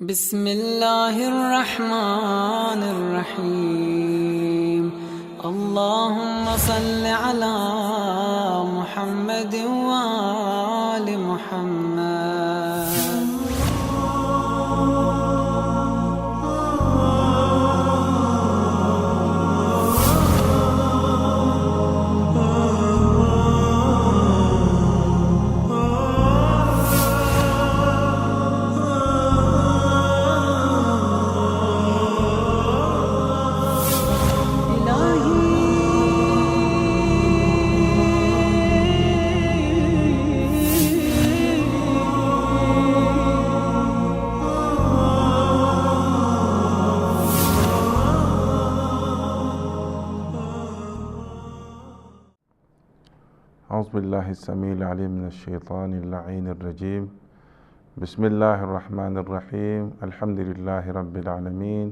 بسم الله الرحمن الرحيم اللهم صل على محمد وآل محمد أعوذ بالله السميع العليم من الشيطان اللعين الرجيم بسم الله الرحمن الرحيم الحمد لله رب العالمين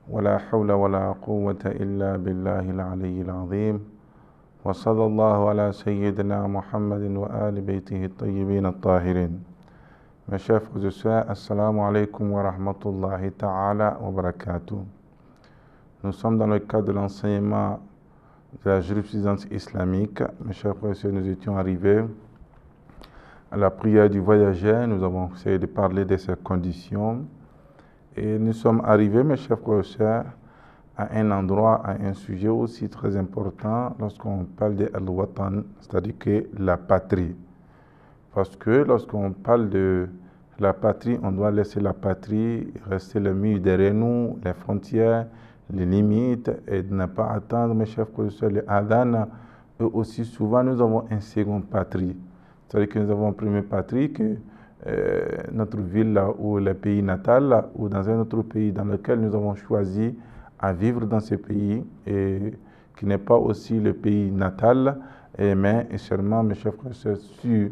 ولا حول ولا قوة إلا بالله العلي العظيم وصلى الله على سيدنا محمد وآل بيته الطيبين الطاهرين. Mes chers frères et sœurs, assalamu alaikum wa rahmatullahi ta'ala wa barakatuh. Nous sommes dans le cadre de l'enseignement de la jurisprudence islamique. Mes chers frères et sœurs, nous étions arrivés à la prière du voyageur. Nous avons essayé de parler de ses conditions. Et nous sommes arrivés, mes chers frères et sœurs, à un endroit, à un sujet aussi très important lorsqu'on parle de al-watan, c'est-à-dire que la patrie. Parce que lorsqu'on parle de la patrie, on doit laisser la patrie rester le mur derrière nous, les frontières, les limites, et ne pas attendre, mes chers frères et sœurs, les adhan. Eux aussi, souvent, nous avons un second patrie. C'est-à-dire que nous avons une première patrie, que notre ville là, ou le pays natal là, ou dans un autre pays dans lequel nous avons choisi à vivre dans ce pays, et qui n'est pas aussi le pays natal, mais seulement, mes chers frères et sœurs, sur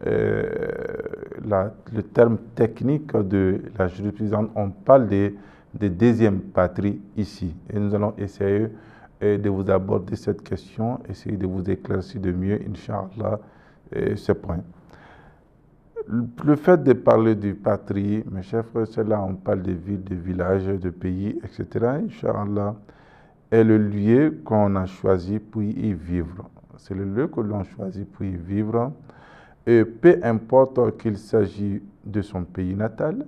le terme technique de la jurisprudence, on parle de deuxième patrie ici. Et nous allons essayer de vous aborder cette question, essayer de vous éclaircir de mieux, Inch'Allah, ce point. Le fait de parler du patrie, mes chers frères, c'est là on parle de villes, de villages, de pays, etc. Inch'Allah, est le lieu qu'on a choisi pour y vivre. C'est le lieu que l'on choisit pour y vivre. Et peu importe qu'il s'agisse de son pays natal,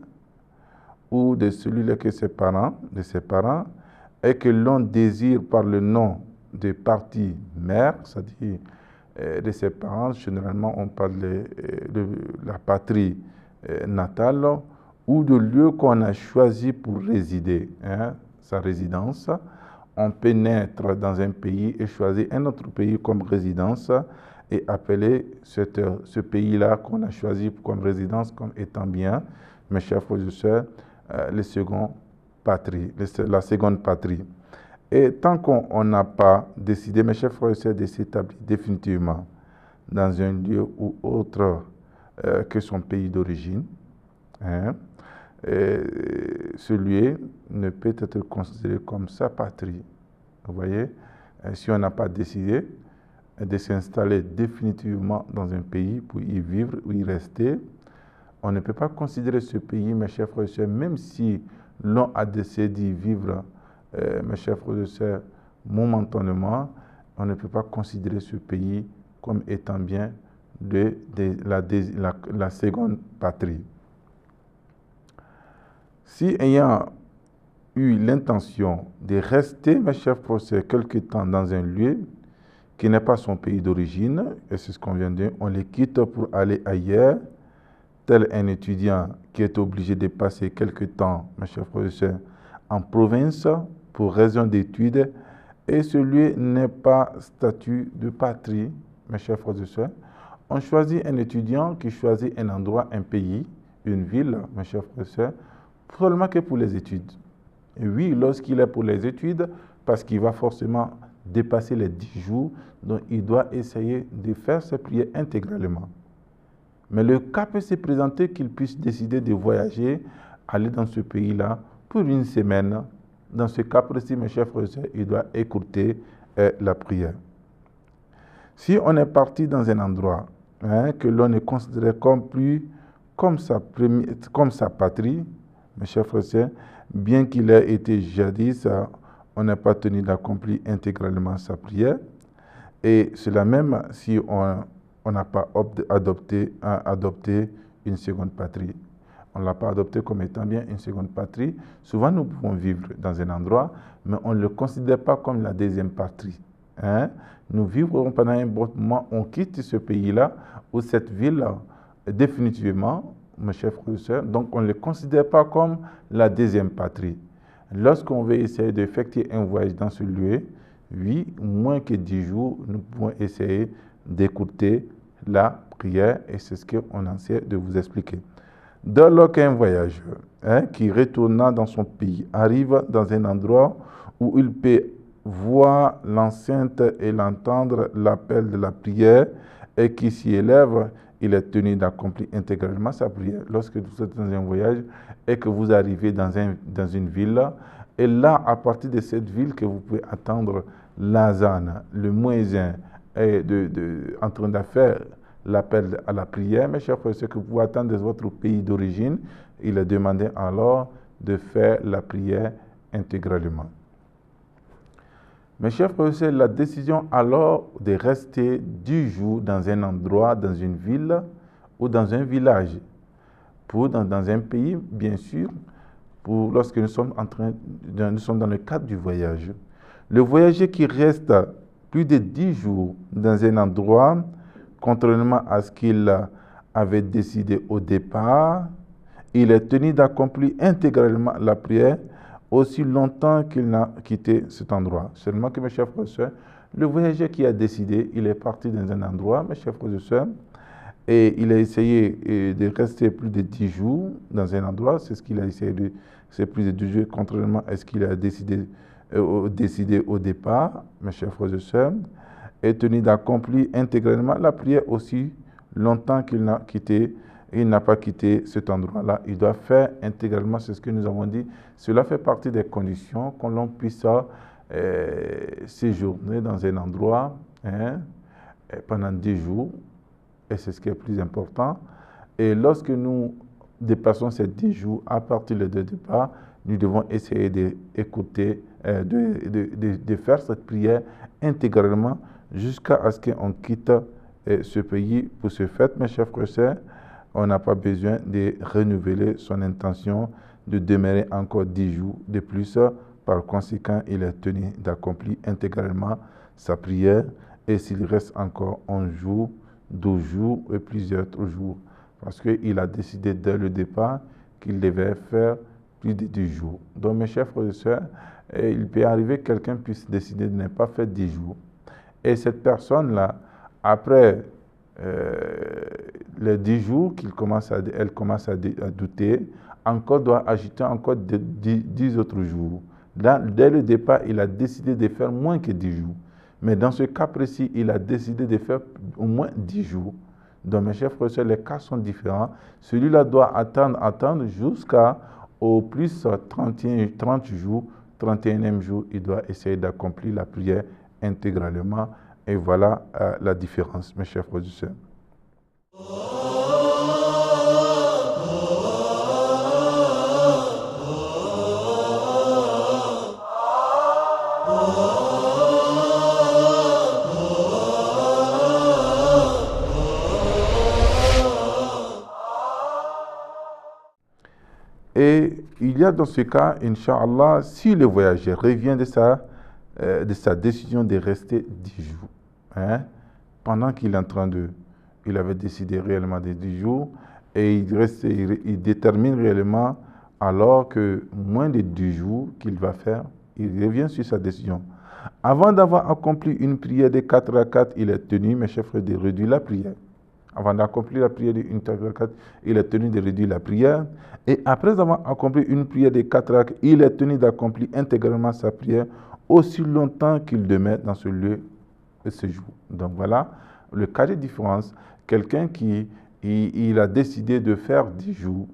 ou de celui-là que ses parents, et que l'on désire par le nom de partie mère, c'est-à-dire de ses parents, généralement on parle de la patrie natale, ou de lieu qu'on a choisi pour résider, sa résidence. On peut naître dans un pays et choisir un autre pays comme résidence et appeler ce pays-là qu'on a choisi comme résidence comme étant bien, mes chers frères et sœurs, la seconde patrie. Et tant qu'on n'a pas décidé, mes chers frères et sœurs, de s'établir définitivement dans un lieu ou autre que son pays d'origine, ce lieu ne peut être considéré comme sa patrie. Vous voyez, si on n'a pas décidé de s'installer définitivement dans un pays pour y vivre ou y rester, on ne peut pas considérer ce pays, mes chers frères et sœurs, même si l'on a décidé d'y vivre, mes chers frères et sœurs, momentanément, on ne peut pas considérer ce pays comme étant bien de la seconde patrie. Si ayant eu l'intention de rester, mes chers frères et sœurs, quelque temps dans un lieu qui n'est pas son pays d'origine, et c'est ce qu'on vient de dire, on les quitte pour aller ailleurs, tel un étudiant qui est obligé de passer quelque temps, mes chers frères et sœurs, en province pour raison d'études, et ce lieu n'est pas statut de patrie, mes chers frères et sœurs. On choisit un étudiant qui choisit un endroit, un pays, une ville, mes chers frères et sœurs, seulement que pour les études. Et oui, lorsqu'il est pour les études, parce qu'il va forcément dépasser les 10 jours, donc il doit essayer de faire ses prières intégralement. Mais le cas peut se présenter qu'il puisse décider de voyager, aller dans ce pays-là pour une semaine. Dans ce cas précis, mes chers frères et sœurs, il doit écouter la prière. Si on est parti dans un endroit que l'on est considéré comme sa patrie, Mes chers frères et sœurs, bien qu'il ait été jadis, on n'a pas tenu d'accomplir intégralement sa prière. Et cela même si on n'a pas adopté une seconde patrie. On ne l'a pas adopté comme étant bien une seconde patrie. Souvent, nous pouvons vivre dans un endroit, mais on ne le considère pas comme la deuxième patrie. Nous vivrons pendant un bon moment, on quitte ce pays-là ou cette ville définitivement, mes chers frères et sœurs, donc on ne le considère pas comme la deuxième patrie. Lorsqu'on veut essayer d'effectuer un voyage dans ce lieu, oui, moins que 10 jours, nous pouvons essayer d'écouter la prière et c'est ce qu'on essaie de vous expliquer. Dès lors qu'un voyageur qui retournant dans son pays arrive dans un endroit où il peut voir l'enceinte et l'entendre l'appel de la prière et qui s'y élève, il est tenu d'accomplir intégralement sa prière. Lorsque vous êtes dans un voyage et que vous arrivez dans une ville, et là, à partir de cette ville que vous pouvez attendre l'azan, le muezzin est en train de faire l'appel à la prière, mes chers frères, ce que vous attendez de votre pays d'origine, il est demandé alors de faire la prière intégralement. Mes chers frères, la décision alors de rester 10 jours dans un endroit, dans une ville ou dans un village, dans un pays, bien sûr, lorsque nous sommes dans le cadre du voyage. Le voyageur qui reste plus de 10 jours dans un endroit, contrairement à ce qu'il avait décidé au départ, il est tenu d'accomplir intégralement la prière aussi longtemps qu'il n'a quitté cet endroit. Seulement que, mes chers frères et sœurs, le voyageur qui a décidé, il est parti dans un endroit, mes chers frères et sœurs, et il a essayé de rester plus de 10 jours dans un endroit, c'est ce qu'il a essayé c'est plus de 10 jours, contrairement à ce qu'il a décidé au départ, mes chers frères et sœurs, est tenu d'accomplir intégralement la prière aussi longtemps qu'il n'a pas quitté cet endroit-là. Il doit faire intégralement, c'est ce que nous avons dit. Cela fait partie des conditions qu'on l'on puisse séjourner dans un endroit pendant 10 jours. Et c'est ce qui est le plus important. Et lorsque nous dépassons ces 10 jours, à partir du départ, nous devons essayer d'écouter, de faire cette prière intégralement jusqu'à ce qu'on quitte ce pays. Pour ce fait, mes chers frères et sœurs, on n'a pas besoin de renouveler son intention de demeurer encore 10 jours de plus. Par conséquent, il est tenu d'accomplir intégralement sa prière. Et s'il reste encore 11 jours, 12 jours et plusieurs autres jours, parce qu'il a décidé dès le départ qu'il devait faire plus de 10 jours. Donc, mes chers frères et sœurs, il peut arriver que quelqu'un puisse décider de ne pas faire 10 jours. Et cette personne-là, après les 10 jours elle commence à douter, encore doit ajouter encore 10 autres jours. Là, dès le départ, il a décidé de faire moins que 10 jours. Mais dans ce cas précis, il a décidé de faire au moins 10 jours. Donc, mes chers frères et sœurs, les cas sont différents. Celui-là doit attendre jusqu'au plus 30 jours, 31e jour, il doit essayer d'accomplir la prière intégralement. Et voilà la différence, mes chers frères et sœurs. Et il y a dans ce cas, Inch'Allah, si le voyageur revient de sa décision de rester 10 jours, pendant qu'il est en train il avait décidé réellement de 10 jours, et il détermine réellement, alors que moins de 10 jours qu'il va faire, il revient sur sa décision. Avant d'avoir accompli une prière de 4 rakats, il est tenu, mes chers frères, de réduire la prière. Avant d'accomplir la prière de 1 rakat, il est tenu de réduire la prière. Et après avoir accompli une prière de 4 rakats, il est tenu d'accomplir intégralement sa prière aussi longtemps qu'il demeure dans ce lieu de séjour. Donc voilà le cas de différence. Quelqu'un qui il a décidé de faire 10 jours,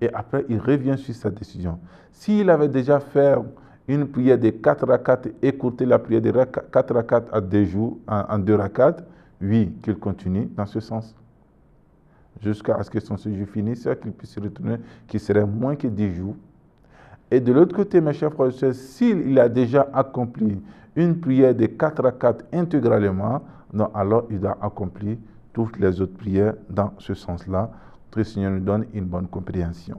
et après il revient sur sa décision. S'il avait déjà fait une prière de 4 rakats, écouter la prière de 4 rakats à 2 jours, en 2 rakats, oui, qu'il continue dans ce sens. jusqu'à ce que son séjour finisse, qu'il puisse retourner, qui serait moins que 10 jours. Et de l'autre côté, mes chers frères et sœurs, s'il a déjà accompli une prière de 4 rakats intégralement, donc alors il doit accomplir toutes les autres prières dans ce sens-là. Que le Seigneur nous donne une bonne compréhension.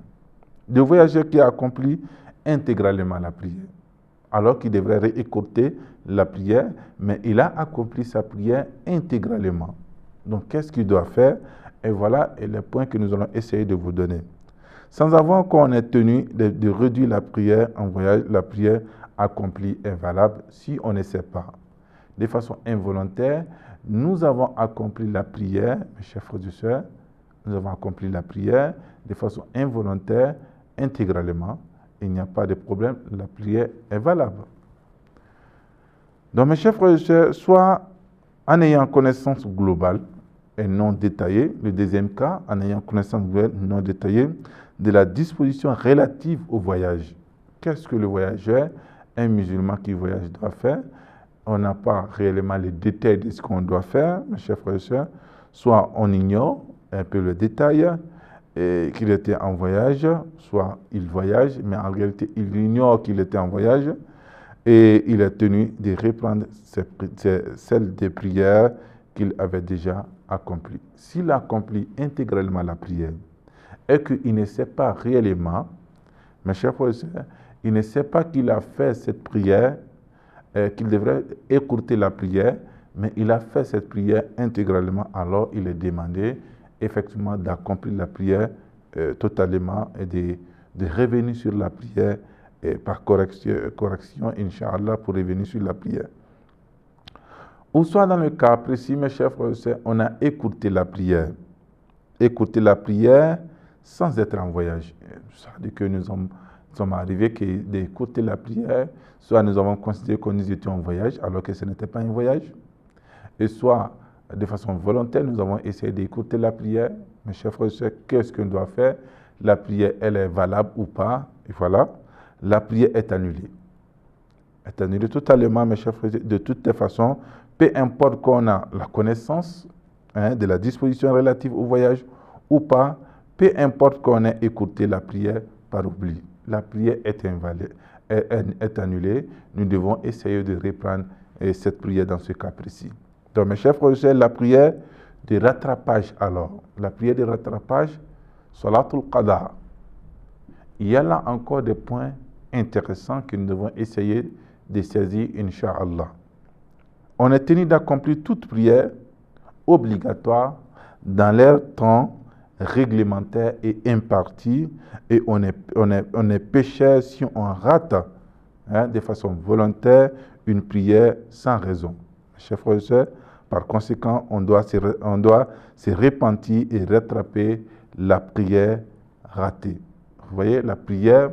Le voyageur qui a accompli intégralement la prière, alors qu'il devrait réécouter la prière, mais il a accompli sa prière intégralement. Donc, qu'est-ce qu'il doit faire? Et voilà les points que nous allons essayer de vous donner. Sans avoir qu'on est tenu de réduire la prière en voyage, la prière accomplie est valable si on ne sait pas. De façon involontaire, nous avons accompli la prière, mes chers frères et sœurs, nous avons accompli la prière de façon involontaire, intégralement. Il n'y a pas de problème, la prière est valable. Donc, mes chers frères et sœurs, soit en ayant connaissance globale et non détaillée, le deuxième cas, en ayant connaissance globale et non détaillée, de la disposition relative au voyage. Qu'est-ce que le voyageur, un musulman qui voyage, doit faire? On n'a pas réellement les détails de ce qu'on doit faire, mes chers frères et sœurs. Soit on ignore un peu le détail, qu'il était en voyage, soit il voyage, mais en réalité, il ignore qu'il était en voyage et il est tenu de reprendre celles des prières qu'il avait déjà accomplies. S'il accomplit intégralement la prière et qu'il ne sait pas réellement, mes chers frères et sœurs, il ne sait pas qu'il a fait cette prière, qu'il devrait écouter la prière, mais il a fait cette prière intégralement, alors il est demandé effectivement d'accomplir la prière totalement et de revenir sur la prière par correction, Inch'Allah, pour revenir sur la prière. Ou soit dans le cas précis, mes chers frères et sœurs, on a écouté la prière. Écouter la prière sans être en voyage. Ça veut dire que nous sommes arrivés d'écouter la prière, soit nous avons considéré que nous étions en voyage alors que ce n'était pas un voyage, et soit de façon volontaire, nous avons essayé d'écouter la prière. Mes chers frères et sœurs, qu'est-ce qu'on doit faire? La prière, elle est valable ou pas? Et voilà, la prière est annulée. Est annulée totalement, mes chers frères et sœurs, de toutes les façons, peu importe qu'on a la connaissance de la disposition relative au voyage ou pas, peu importe qu'on ait écouté la prière par oubli. La prière est annulée. Nous devons essayer de reprendre cette prière dans ce cas précis. Donc, mes chers frères et sœurs, la prière de rattrapage alors. La prière de rattrapage, Salatul Qada. Il y a là encore des points intéressants que nous devons essayer de saisir, Inch'Allah. On est tenu d'accomplir toute prière obligatoire dans leur temps réglementaire et imparti, et on est pécheur si on rate de façon volontaire une prière sans raison. Chers frères et sœurs, par conséquent, on doit se repentir et rattraper la prière ratée. Vous voyez, la prière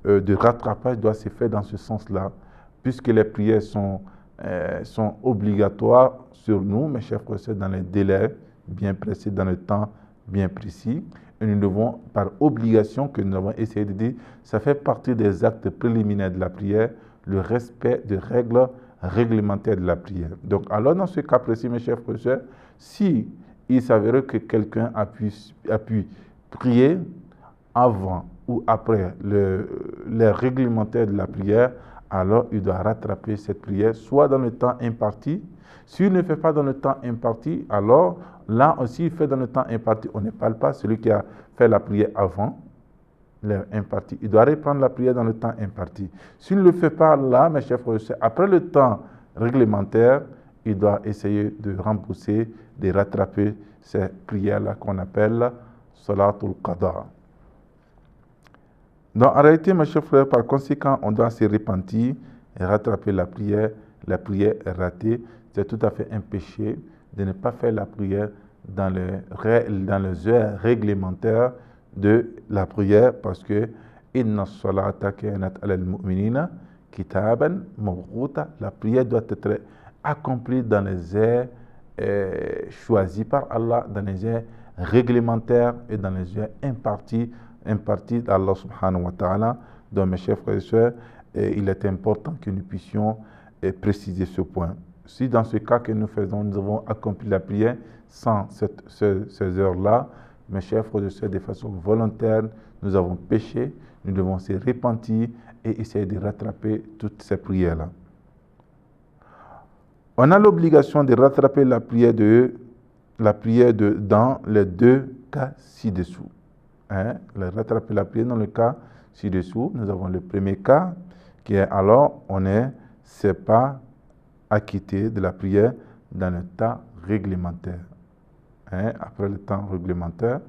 de rattrapage doit se faire dans ce sens-là, puisque les prières sont obligatoires sur nous, mes chers frères et sœurs, dans les délais bien précis, dans le temps bien précis. Et nous devons, par obligation que nous avons essayé de dire, ça fait partie des actes préliminaires de la prière, le respect des règles réglementaire de la prière. Donc, alors dans ce cas précis, mes chers frères et sœurs, si il s'avérait que quelqu'un a pu prier avant ou après les réglementaires de la prière, alors il doit rattraper cette prière, soit dans le temps imparti. S'il ne fait pas dans le temps imparti, alors là aussi, il fait dans le temps imparti. On ne parle pas celui qui a fait la prière avant l'heure impartie. Il doit reprendre la prière dans le temps imparti. S'il ne le fait pas là, mes chers frères et sœurs, après le temps réglementaire, il doit essayer de rembourser, de rattraper ces prières-là qu'on appelle Salatul Qada. Donc en réalité, mes chers frères, par conséquent, on doit se repentir et rattraper la prière. La prière est ratée. C'est tout à fait un péché de ne pas faire la prière dans les heures réglementaires de la prière, parce que inna salata kanat alal mu'minina kitaban mawquta. La prière doit être accomplie dans les heures choisies par Allah, dans les heures réglementaires et dans les heures imparties d'Allah subhanahu wa ta'ala. Donc mes chers frères et sœurs, il est important que nous puissions préciser ce point. Si dans ce cas que nous faisons, nous avons accompli la prière sans ces heures-là, mes chers frères et sœurs, de façon volontaire, nous avons péché, nous devons se repentir et essayer de rattraper toutes ces prières-là. On a l'obligation de rattraper la prière dans les deux cas ci-dessous. Rattraper la prière dans le cas ci-dessous. Nous avons le premier cas qui est alors on ne s'est pas acquitté de la prière dans le temps réglementaire. Après le temps réglementaire,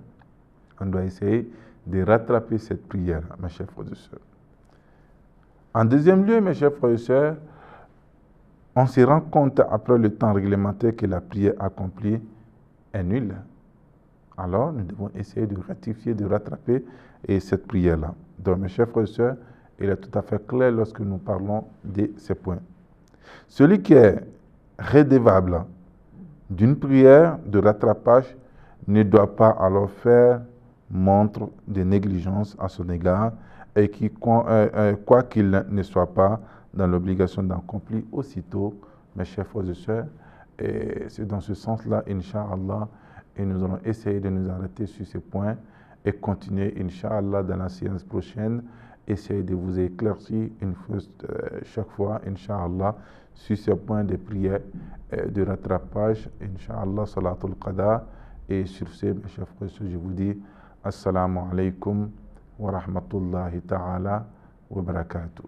on doit essayer de rattraper cette prière, mes chers frères et sœurs. En deuxième lieu, mes chers frères et sœurs, on se rend compte après le temps réglementaire que la prière accomplie est nulle. Alors, nous devons essayer de rectifier, de rattraper cette prière-là. Donc, mes chers frères et sœurs, il est tout à fait clair lorsque nous parlons de ces points. Celui qui est redevable d'une prière de rattrapage ne doit pas alors faire montre de négligence à son égard et qui, quoi qu'il ne soit pas dans l'obligation d'accomplir aussitôt, mes chers frères et sœurs, et c'est dans ce sens-là, Inch'Allah, et nous allons essayer de nous arrêter sur ces points et continuer, Inch'Allah, dans la séance prochaine, essayer de vous éclaircir une fois, chaque fois, Inch'Allah, sur ces points de prière, de rattrapage, Inch'Allah, Salatul Qada. Et sur ce, mes chers frères et sœurs, je vous dis Assalamu alaikum wa rahmatullahi ta'ala wa barakatuh.